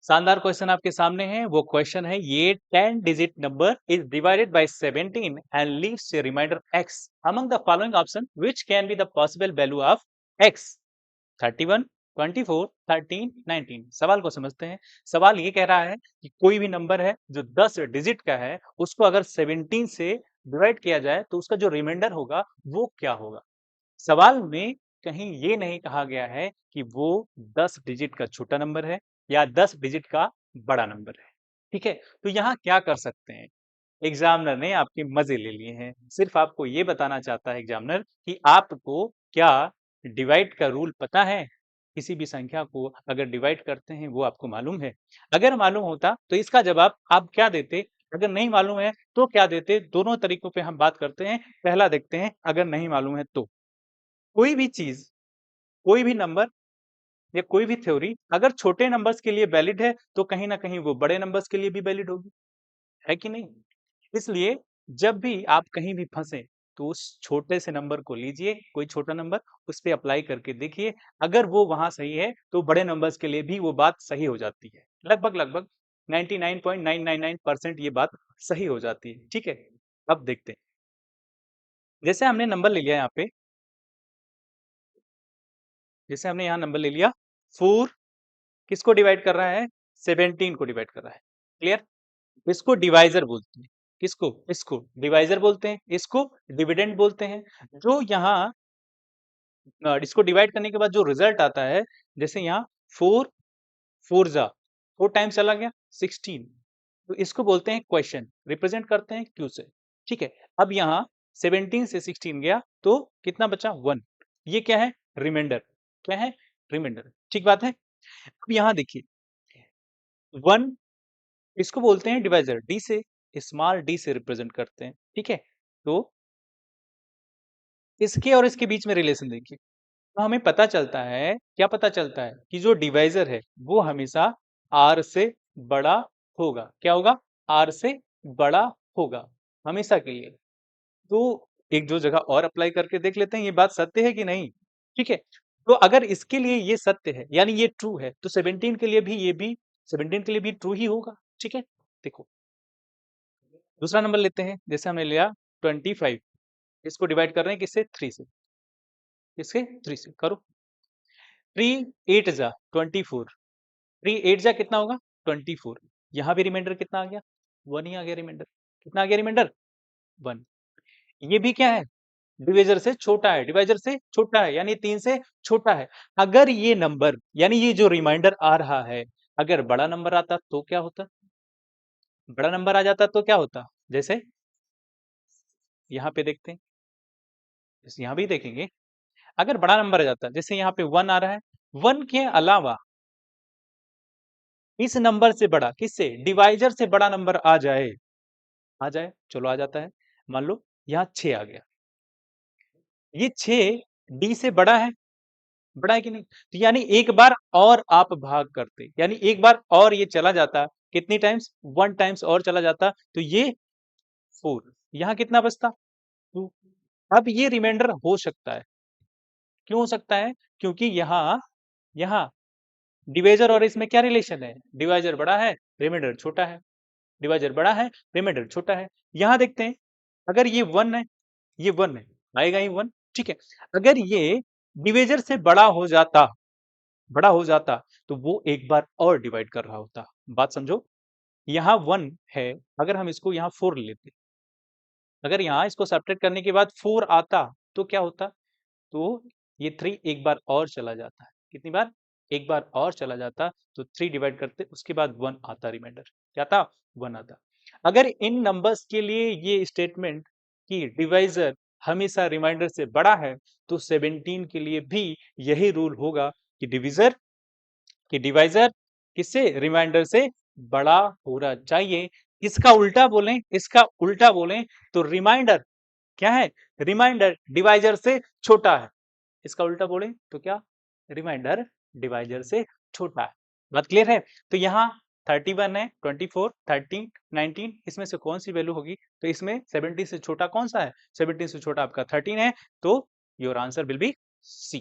शानदार क्वेश्चन आपके सामने है। वो क्वेश्चन है ये 10 digit number is divided by 17 and leaves a remainder x among the following option which can be the possible value of x 31 24 13 19। सवाल को समझते हैं। सवाल ये कह रहा है कि कोई भी नंबर है जो 10 डिजिट का है, उसको अगर 17 से डिवाइड किया जाए तो उसका जो रिमाइंडर होगा वो क्या होगा। सवाल में कहीं ये नहीं कहा गया है कि वो 10 डिजिट का छोटा नंबर है या 10 डिजिट का बड़ा नंबर है। ठीक है, तो यहाँ क्या कर सकते हैं, एग्जामिनर ने आपके मजे ले लिए हैं। सिर्फ आपको ये बताना चाहता है एग्जामिनर कि आपको क्या डिवाइड का रूल पता है। किसी भी संख्या को अगर डिवाइड करते हैं वो आपको मालूम है। अगर मालूम होता तो इसका जवाब आप क्या देते, अगर नहीं मालूम है तो क्या देते। दोनों तरीकों पे हम बात करते हैं। पहला देखते हैं, अगर नहीं मालूम है तो कोई भी चीज, कोई भी नंबर या कोई भी थ्योरी अगर छोटे नंबर्स के लिए वैलिड है तो कहीं ना कहीं वो बड़े नंबर्स के लिए भी वैलिड होगी, है कि नहीं। इसलिए जब भी आप कहीं भी फंसे तो उस छोटे से नंबर को लीजिए, कोई छोटा नंबर, उस पर अप्लाई करके देखिए। अगर वो वहां सही है तो बड़े नंबर्स के लिए भी वो बात सही हो जाती है। लगभग लगभग 99.999% ये बात सही हो जाती है। ठीक है, अब देखते हैं। जैसे हमने नंबर ले लिया यहाँ पे, जैसे हमने यहाँ नंबर ले लिया 4, किसको डिवाइड कर रहा है, 17 को डिवाइड कर रहा है। क्लियर, इसको डिवाइजर बोलते हैं। किसको, इसको डिवाइजर बोलते हैं, इसको डिविडेंड बोलते हैं। जो यहाँ इसको डिवाइड करने के बाद जो रिजल्ट आता है, जैसे यहाँ 4 4 जा 4 टाइम्स चला गया 16, तो इसको बोलते हैं क्वेश्चन, रिप्रेजेंट करते हैं क्यू से। ठीक है, अब यहाँ 17 से 16 गया तो कितना बचा 1, ये क्या है, रिमाइंडर। क्या है, रिमाइंडर। ठीक बात है। अब यहाँ देखिए 1, इसको बोलते हैं डिवाइजर, डी से, स्मॉल डी से रिप्रेजेंट करते हैं। ठीक है, तो इसके और इसके बीच में रिलेशन देखिए, तो हमें पता चलता है, क्या पता चलता है कि जो डिवाइजर है वो हमेशा आर से बड़ा होगा। क्या होगा, आर से बड़ा होगा हमेशा के लिए। तो एक दो जगह और अप्लाई करके देख लेते हैं ये बात सत्य है कि नहीं। ठीक है, तो अगर इसके लिए ये सत्य है यानी ये ट्रू है तो 17 के लिए भी ये भी 17 के लिए भी ट्रू ही होगा। ठीक है, देखो दूसरा नंबर लेते हैं। जैसे हमने लिया 25, इसको डिवाइड कर रहे हैं किससे, 3 से, किससे, 3 से करो। 3 8 जा 24, 3 8 जा कितना होगा 24। यहाँ भी रिमाइंडर कितना आ गया, 1 ही आ गया रिमाइंडर। कितना आ गया रिमाइंडर, 1। ये भी क्या है, डिवाइजर से छोटा है, डिवाइजर से छोटा है यानी 3 से छोटा है। अगर ये नंबर यानी ये जो रिमाइंडर आ रहा है अगर बड़ा नंबर आता तो क्या होता, बड़ा नंबर आ जाता तो क्या होता। जैसे यहाँ पे देखते हैं, यहाँ भी देखेंगे, अगर बड़ा नंबर आ जाता, जैसे यहाँ पे 1 आ रहा है, 1 के अलावा इस नंबर से बड़ा, किससे, डिवाइजर से बड़ा नंबर आ जाए, आ जाए, चलो आ जाता है। मान लो यहाँ 6 आ गया, ये 6 डी से बड़ा है कि नहीं। तो यानी एक बार और आप भाग करते, यानी एक बार और ये चला जाता, कितनी टाइम्स, 1 टाइम्स और चला जाता, तो ये 4, यहाँ कितना बचता 2। अब ये रिमाइंडर हो सकता है, क्यों हो सकता है, क्योंकि यहाँ यहाँ डिवाइजर और इसमें क्या रिलेशन है, डिवाइजर बड़ा है रिमाइंडर छोटा है, डिवाइजर बड़ा है रिमाइंडर छोटा है। यहाँ देखते हैं, अगर ये 1 है, ये 1 है, आएगा ही 1। ठीक है, अगर ये डिवाइजर से बड़ा हो जाता, बड़ा हो जाता तो वो एक बार और डिवाइड कर रहा होता। बात समझो, यहाँ 1 है, अगर हम इसको यहाँ 4 लेते, अगर यहाँ इसको सब्ट्रैक्ट करने के बाद 4 आता तो क्या होता, तो ये 3 एक बार और चला जाता है। कितनी बार, एक बार और चला जाता, तो 3 डिवाइड करते, उसके बाद 1 आता रिमाइंडर, क्या था, 1 आता। अगर इन नंबर्स के लिए ये स्टेटमेंट कि डिवाइजर हमेशा रिमाइंडर से बड़ा है, तो 17 के लिए भी यही रूल होगा कि डिवाइजर किससे, रिमाइंडर से बड़ा होना चाहिए। इसका उल्टा बोलें, इसका उल्टा बोलें तो रिमाइंडर क्या है, रिमाइंडर डिवाइजर से छोटा है। इसका उल्टा बोले तो क्या, रिमाइंडर डिवाइजर से छोटा है। बात क्लियर है। तो यहाँ 31 है, 24, 13, 19, इसमें से कौन सी वैल्यू होगी, तो इसमें 70 से छोटा कौन सा है, 70 से छोटा आपका 13 है, तो your answer will be C.